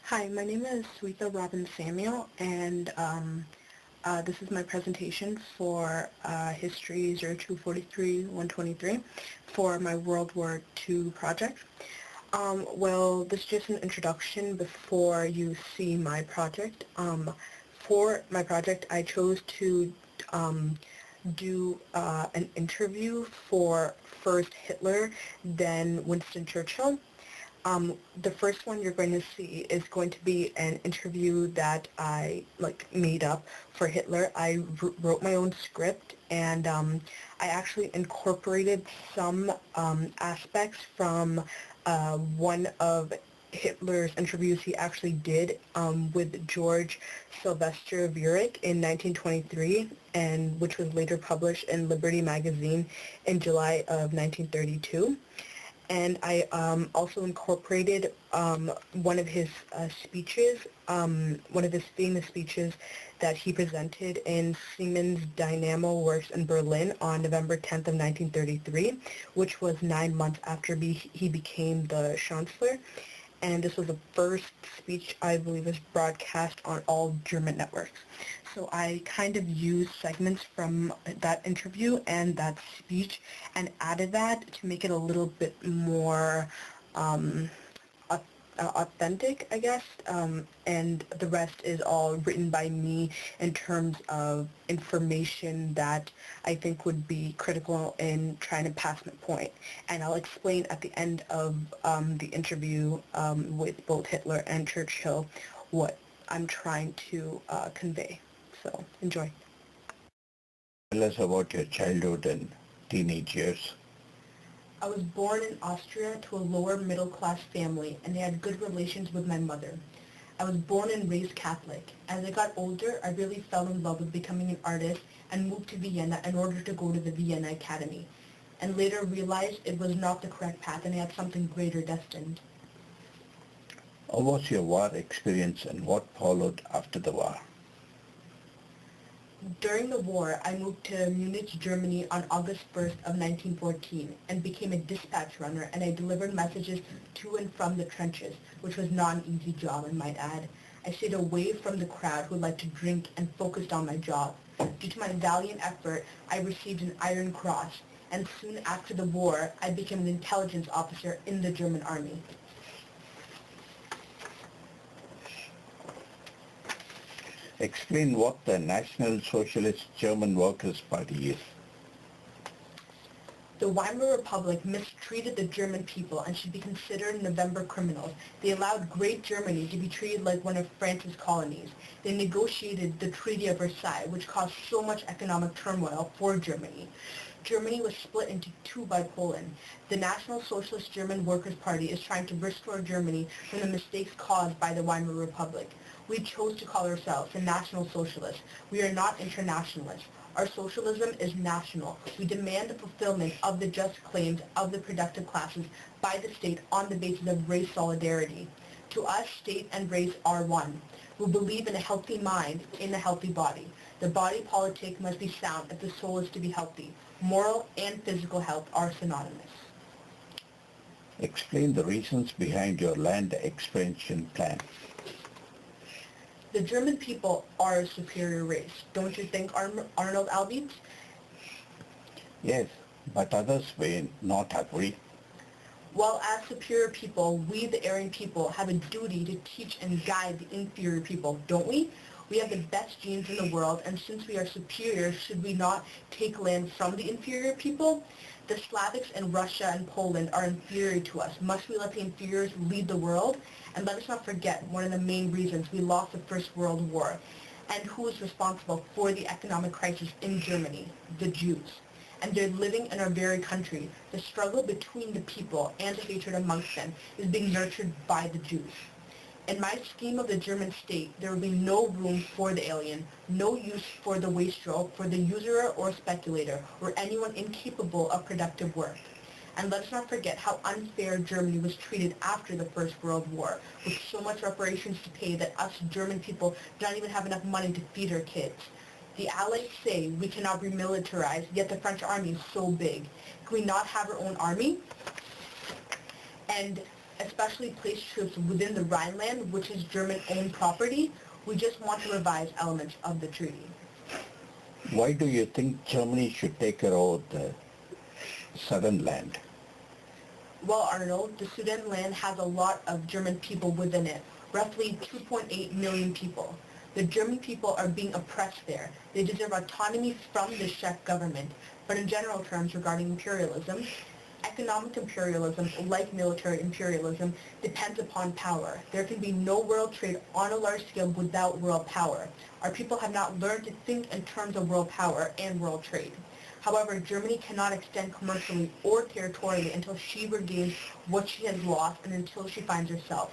Hi, my name is Suitha Robin Samuel, and this is my presentation for History 0243-123 for my World War II project. Well, this is just an introduction before you see my project. For my project, I chose to do an interview for first Hitler, then Winston Churchill. The first one you're going to see is going to be an interview that I made up for Hitler. I wrote my own script, and I actually incorporated some aspects from one of Hitler's interviews he actually did with George Sylvester Viereck in 1923, and which was later published in Liberty magazine in July of 1932. And I also incorporated one of his speeches, one of his famous speeches that he presented in Siemens Dynamo Works in Berlin on November 10th of 1933, which was 9 months after he became the Chancellor. And this was the first speech, I believe, was broadcast on all German networks. So I kind of used segments from that interview and that speech and added that to make it a little bit more authentic, I guess, and the rest is all written by me in terms of information that I think would be critical in trying to pass my point. And I'll explain at the end of the interview with both Hitler and Churchill what I'm trying to convey. So enjoy. Tell us about your childhood and teenage years. I was born in Austria to a lower middle class family, and I had good relations with my mother. I was born and raised Catholic. As I got older, I really fell in love with becoming an artist and moved to Vienna in order to go to the Vienna Academy, and later realized it was not the correct path and I had something greater destined. How was your war experience and what followed after the war? During the war, I moved to Munich, Germany on August 1st of 1914 and became a dispatch runner, and I delivered messages to and from the trenches, which was not an easy job, I might add. I stayed away from the crowd who liked to drink and focused on my job. Due to my valiant effort, I received an Iron Cross, and soon after the war, I became an intelligence officer in the German army. Explain what the National Socialist German Workers' Party is. The Weimar Republic mistreated the German people and should be considered November criminals. They allowed Great Germany to be treated like one of France's colonies. They negotiated the Treaty of Versailles, which caused so much economic turmoil for Germany. Germany was split into two by Poland. The National Socialist German Workers' Party is trying to restore Germany from the mistakes caused by the Weimar Republic. We chose to call ourselves the National Socialists. We are not internationalists. Our socialism is national. We demand the fulfillment of the just claims of the productive classes by the state on the basis of race solidarity. To us, state and race are one. We believe in a healthy mind, in a healthy body. The body politic must be sound if the soul is to be healthy. Moral and physical health are synonymous. Explain the reasons behind your land expansion plan. The German people are a superior race. Don't you think, Arnold Albies? Yes, but others may not agree. Well, as superior people, we, the Aryan people, have a duty to teach and guide the inferior people, don't we? We have the best genes in the world, and since we are superior, should we not take land from the inferior people? The Slavics in Russia and Poland are inferior to us. Must we let the inferiors lead the world? And let us not forget one of the main reasons we lost the First World War. And who is responsible for the economic crisis in Germany? The Jews. And they're living in our very country. The struggle between the people and the hatred amongst them is being nurtured by the Jews. In my scheme of the German state, there will be no room for the alien, no use for the wastrel, for the usurer or speculator, or anyone incapable of productive work. And let us not forget how unfair Germany was treated after the First World War, with so much reparations to pay that us German people do not even have enough money to feed our kids. The Allies say we cannot remilitarize, yet the French army is so big. Can we not have our own army? And especially place troops within the Rhineland, which is German-owned property. We just want to revise elements of the treaty. Why do you think Germany should take care of the Sudetenland? Well, Arnold, the Sudetenland has a lot of German people within it, roughly 2.8 million people. The German people are being oppressed there. They deserve autonomy from the Czech government. But in general terms regarding imperialism, economic imperialism, like military imperialism, depends upon power. There can be no world trade on a large scale without world power. Our people have not learned to think in terms of world power and world trade. However, Germany cannot extend commercially or territorially until she regains what she has lost and until she finds herself.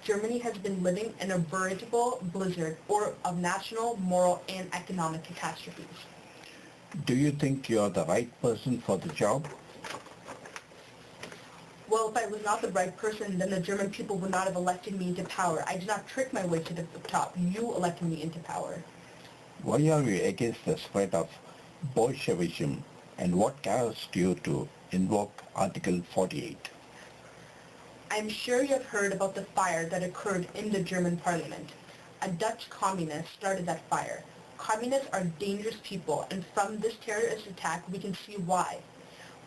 Germany has been living in a veritable blizzard of national, moral, and economic catastrophes. Do you think you are the right person for the job? Well, if I was not the right person, then the German people would not have elected me into power. I did not trick my way to the top. You elected me into power. Why are you against the spread of Bolshevism, and what caused you to invoke Article 48? I'm sure you have heard about the fire that occurred in the German parliament. A Dutch communist started that fire. Communists are dangerous people, and from this terrorist attack we can see why.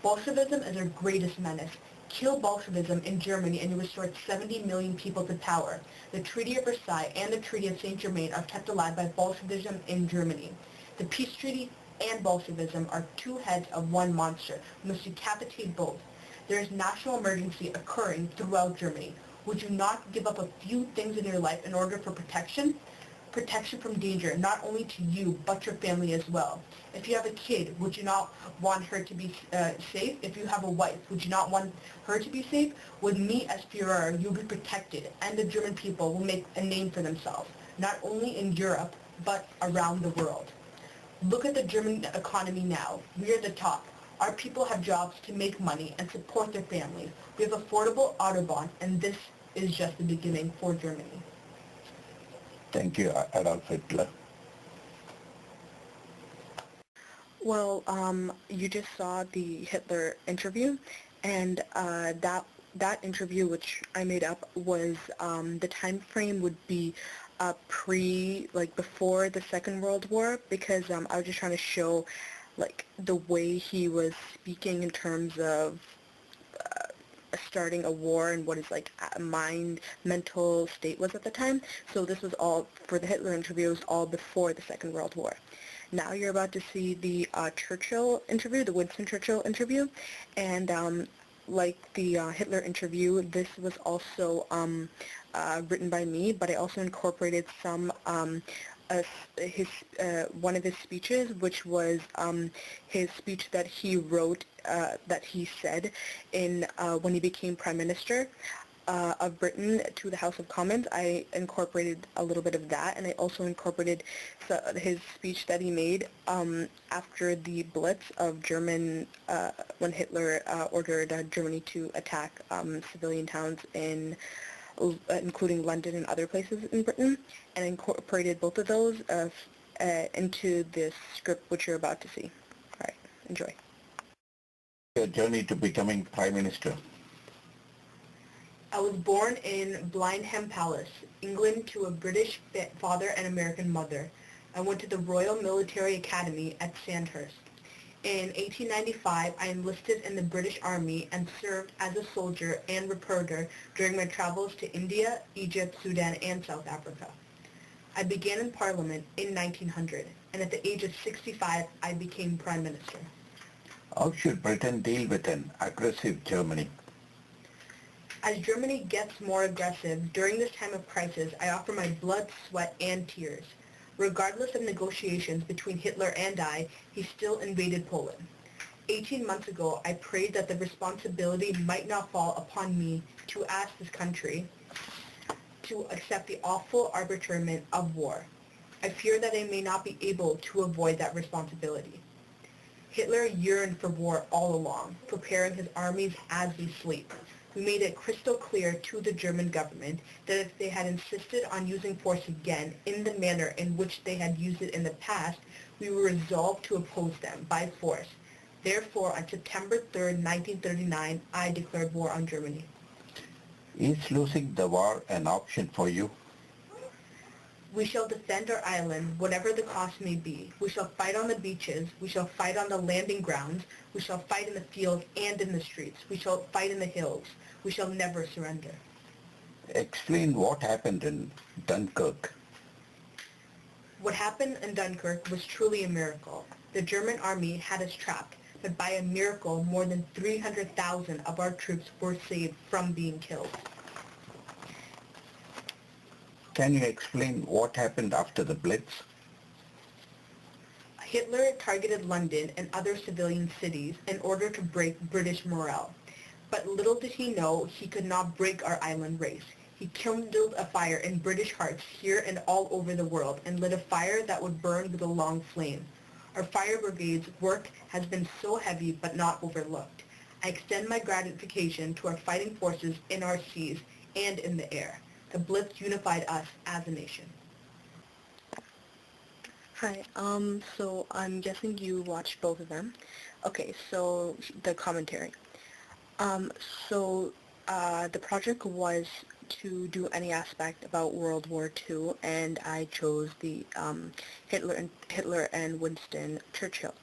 Bolshevism is our greatest menace. Kill Bolshevism in Germany and you restore 70 million people to power. The Treaty of Versailles and the Treaty of Saint-Germain are kept alive by Bolshevism in Germany. The peace treaty and Bolshevism are two heads of one monster. We must decapitate both. There is national emergency occurring throughout Germany. Would you not give up a few things in your life in order for protection? Protection from danger, not only to you, but your family as well. If you have a kid, would you not want her to be safe? If you have a wife, would you not want her to be safe? With me as Führer, you'll be protected, and the German people will make a name for themselves, not only in Europe, but around the world. Look at the German economy now. We are the top. Our people have jobs to make money and support their families. We have affordable Autobahn, and this is just the beginning for Germany. Thank you, Adolf Hitler. Well, you just saw the Hitler interview, and that interview, which I made up, was the time frame would be before the Second World War, because I was just trying to show like the way he was speaking in terms of starting a war and what his mental state was at the time. So this was all, for the Hitler interview, it was all before the Second World War. Now you're about to see the Churchill interview, the Winston Churchill interview, and like the Hitler interview, this was also written by me, but I also incorporated some one of his speeches, which was his speech that he wrote, that he said in when he became Prime Minister of Britain to the House of Commons. I incorporated a little bit of that, and I also incorporated his speech that he made after the Blitz of German, when Hitler ordered Germany to attack civilian towns including London and other places in Britain, and incorporated both of those into this script which you're about to see. All right, enjoy. Your journey to becoming Prime Minister. I was born in Blenheim Palace, England, to a British father and American mother. I went to the Royal Military Academy at Sandhurst. In 1895, I enlisted in the British Army and served as a soldier and reporter during my travels to India, Egypt, Sudan, and South Africa. I began in Parliament in 1900, and at the age of 65, I became Prime Minister. How should Britain deal with an aggressive Germany? As Germany gets more aggressive, during this time of crisis, I offer my blood, sweat, and tears. Regardless of negotiations between Hitler and I, he still invaded Poland. 18 months ago, I prayed that the responsibility might not fall upon me to ask this country to accept the awful arbitrament of war. I fear that I may not be able to avoid that responsibility. Hitler yearned for war all along, preparing his armies as we sleep. We made it crystal clear to the German government that if they had insisted on using force again in the manner in which they had used it in the past, we were resolved to oppose them by force. Therefore, on September 3, 1939, I declared war on Germany. Is losing the war an option for you? We shall defend our island, whatever the cost may be. We shall fight on the beaches. We shall fight on the landing grounds. We shall fight in the fields and in the streets. We shall fight in the hills. We shall never surrender. Explain what happened in Dunkirk. What happened in Dunkirk was truly a miracle. The German army had us trapped, but by a miracle, more than 300,000 of our troops were saved from being killed. Can you explain what happened after the Blitz? Hitler targeted London and other civilian cities in order to break British morale. But little did he know he could not break our island race. He kindled a fire in British hearts here and all over the world and lit a fire that would burn with a long flame. Our fire brigade's work has been so heavy but not overlooked. I extend my gratification to our fighting forces in our seas and in the air. The Blitz unified us as a nation. Hi, so I'm guessing you watched both of them. Okay, so the commentary. The project was to do any aspect about World War II, and I chose the Hitler and Winston Churchill.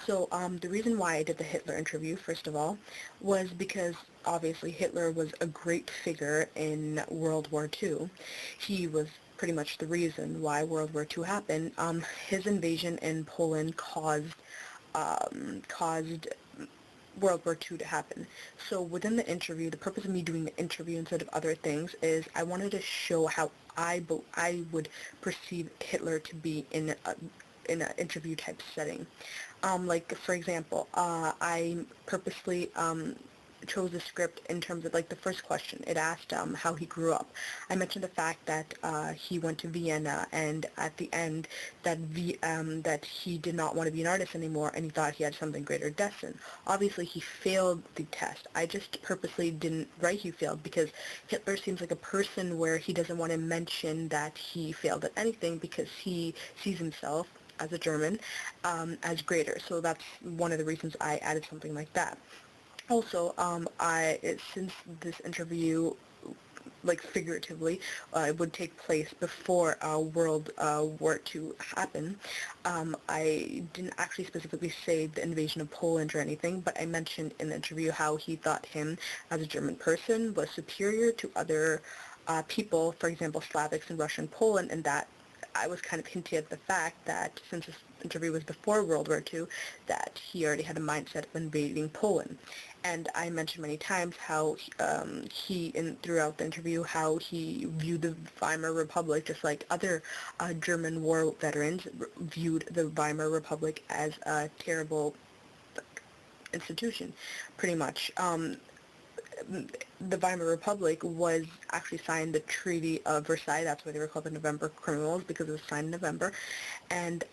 So the reason why I did the Hitler interview, first of all, was because obviously Hitler was a great figure in World War II. He was pretty much the reason why World War II happened. His invasion in Poland caused World War II to happen. So within the interview, the purpose of me doing the interview instead of other things is I wanted to show how I would perceive Hitler to be in an interview type setting. Like for example, I purposely chose the script in terms of like the first question. It asked how he grew up. I mentioned the fact that he went to Vienna, and at the end that that he did not want to be an artist anymore, and he thought he had something greater destined. Obviously, he failed the test. I just purposely didn't write he failed because Hitler seems like a person where he doesn't want to mention that he failed at anything because he sees himself as a German as greater. So that's one of the reasons I added something like that. Also, since this interview, like figuratively, would take place before World War II happened, I didn't actually specifically say the invasion of Poland or anything, but I mentioned in the interview how he thought him, as a German person, was superior to other people, for example, Slavics in Russia and Poland, and that I was kind of hinting at the fact that since this interview was before World War II, that he already had a mindset of invading Poland. And I mentioned many times how throughout the interview, how he viewed the Weimar Republic, just like other German war veterans viewed the Weimar Republic as a terrible institution, pretty much. The Weimar Republic was actually signed the Treaty of Versailles. That's why they were called the November Criminals, because it was signed in November. And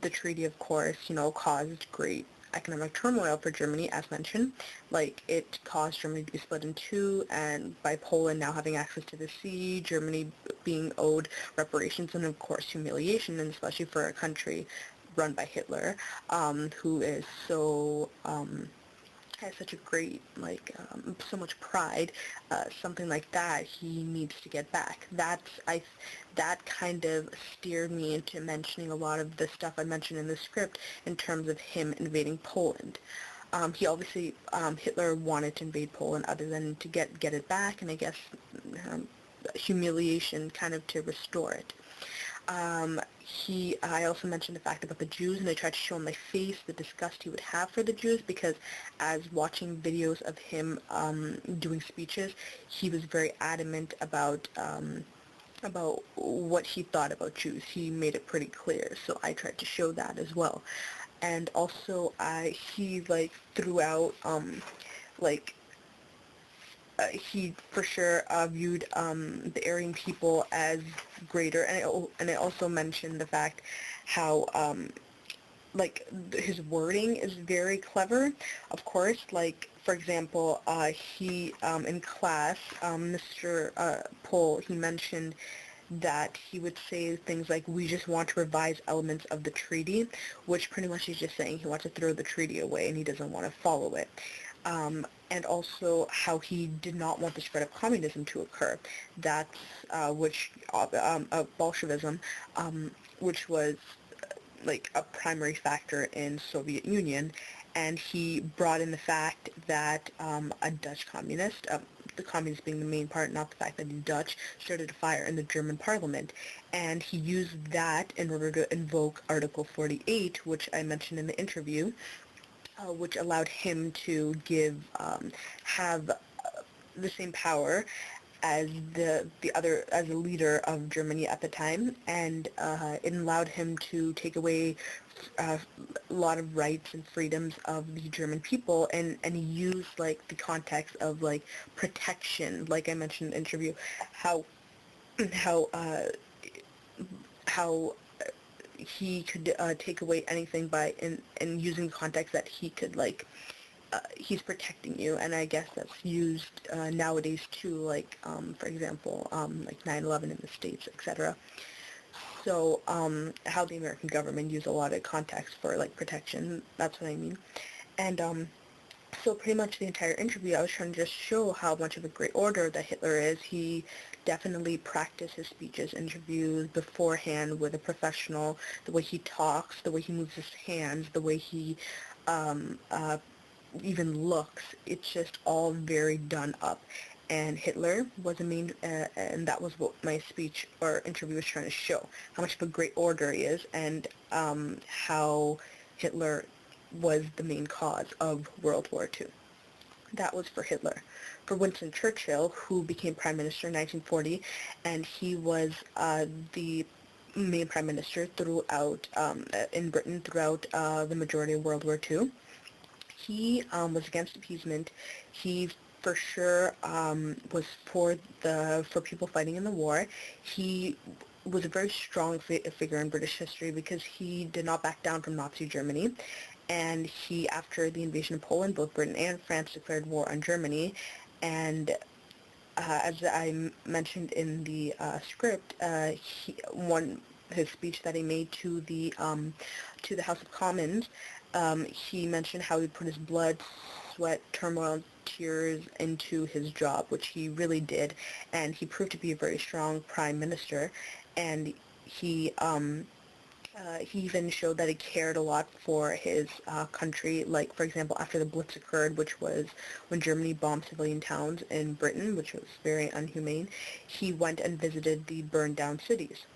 the treaty, of course, caused great economic turmoil for Germany, as mentioned. Like, it caused Germany to be split in two, and by Poland now having access to the sea, Germany being owed reparations, and of course humiliation, and especially for a country run by Hitler, who is so has such a great, so much pride, something like that, he needs to get back. That kind of steered me into mentioning a lot of the stuff I mentioned in the script in terms of him invading Poland. He obviously, Hitler wanted to invade Poland other than to get it back, and I guess humiliation kind of to restore it. I also mentioned the fact about the Jews, and I tried to show on my face the disgust he would have for the Jews, because as watching videos of him doing speeches, he was very adamant about what he thought about Jews. He made it pretty clear, so I tried to show that as well. And also, he threw out he for sure viewed the Aryan people as greater, and I also mentioned the fact how his wording is very clever. Of course, for example, he in class, Mr. Pohl, he mentioned that he would say things like, "We just want to revise elements of the treaty," which pretty much he's just saying he wants to throw the treaty away and he doesn't want to follow it. and also how he did not want the spread of communism to occur. That's Bolshevism, which was like a primary factor in Soviet Union, and he brought in the fact that a Dutch communist, the communist being the main part, not the fact that he's Dutch, started a fire in the German parliament, and he used that in order to invoke Article 48, which I mentioned in the interview, which allowed him to have the same power as the leader of Germany at the time, and it allowed him to take away a lot of rights and freedoms of the German people, and he used like the context of like protection, like I mentioned in the interview, how how uh, how he could take away anything by in using the context that he could like he's protecting you, and I guess that's used nowadays too, like for example, like 9/11 in the States, etc. So how the American government used a lot of context for like protection, that's what I mean. And so pretty much the entire interview, I was trying to just show how much of a great orator that Hitler is. He definitely practiced his speeches, interviews beforehand with a professional, the way he talks, the way he moves his hands, the way he um, uh, even looks. It's just all very done up. And Hitler was a main, and that was what my speech or interview was trying to show, how much of a great orator he is, and how Hitler was the main cause of World War II. That was for Hitler. For Winston Churchill, who became Prime Minister in 1940, and he was the main Prime Minister throughout, in Britain throughout the majority of World War II. He was against appeasement. He for sure was for people fighting in the war. He was a very strong figure in British history because he did not back down from Nazi Germany. And he, after the invasion of Poland, both Britain and France declared war on Germany. And as I mentioned in the script, his speech that he made to the House of Commons, he mentioned how he put his blood, sweat, turmoil, tears into his job, which he really did, and he proved to be a very strong prime minister, and he even showed that he cared a lot for his country, like, for example, after the Blitz occurred, which was when Germany bombed civilian towns in Britain, which was very inhumane, he went and visited the burned down cities.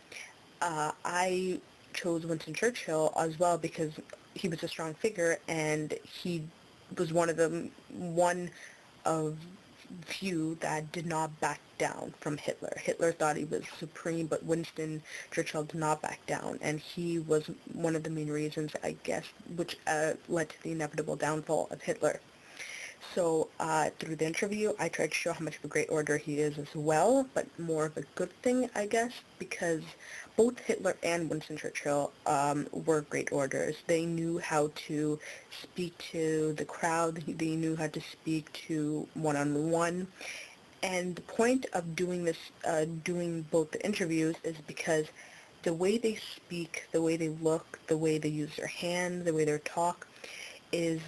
I chose Winston Churchill as well because he was a strong figure, and he was one of few that did not back down from Hitler. Hitler thought he was supreme, but Winston Churchill did not back down, and he was one of the main reasons, I guess, which led to the inevitable downfall of Hitler. So through the interview, I tried to show how much of a great orator he is as well, but more of a good thing, I guess, because both Hitler and Winston Churchill were great orators. They knew how to speak to the crowd. They knew how to speak to one-on-one. And the point of doing this, doing both the interviews, is because the way they speak, the way they look, the way they use their hands, the way they talk, is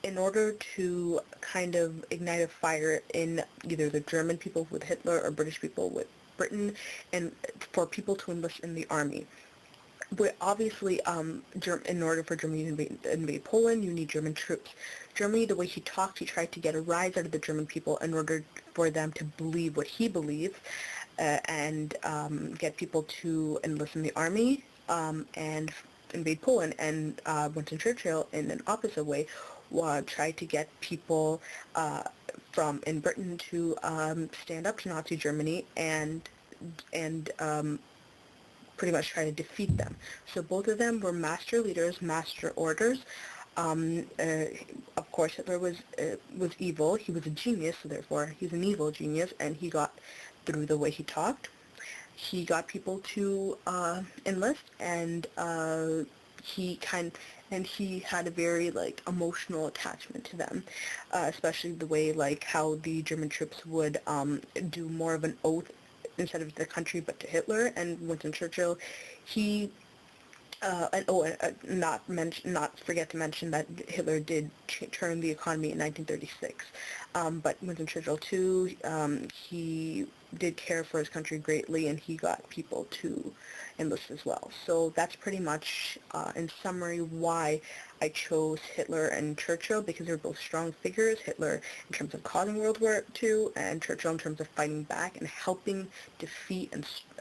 in order to kind of ignite a fire in either the German people with Hitler or British people with Britain, and for people to enlist in the army. But obviously, in order for Germany to invade Poland, you need German troops. Germany, the way he talked, he tried to get a rise out of the German people in order for them to believe what he believed, and get people to enlist in the army, and invade Poland. And Winston Churchill, in an opposite way, tried to get people from in Britain to stand up to Nazi Germany and pretty much try to defeat them. So both of them were master leaders, master orators. Of course, Hitler was evil. He was a genius, so therefore he's an evil genius, and he got, through the way he talked, he got people to enlist, and he had a very like emotional attachment to them, especially the way like how the German troops would do more of an oath instead of the country but to Hitler. And Winston Churchill, he Not forget to mention that Hitler did turn the economy in 1936. But Winston Churchill too, he did care for his country greatly, and he got people to enlist as well. So that's pretty much, in summary, why I chose Hitler and Churchill, because they're both strong figures. Hitler in terms of causing World War II, and Churchill in terms of fighting back and helping defeat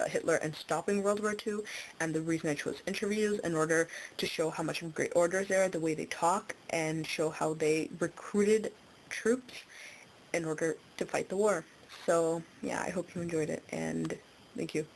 Hitler and stopping World War II. And the reason I chose interviews in order to show how much of great orators they are, the way they talk, and show how they recruited troops in order to fight the war. So yeah, I hope you enjoyed it, and thank you.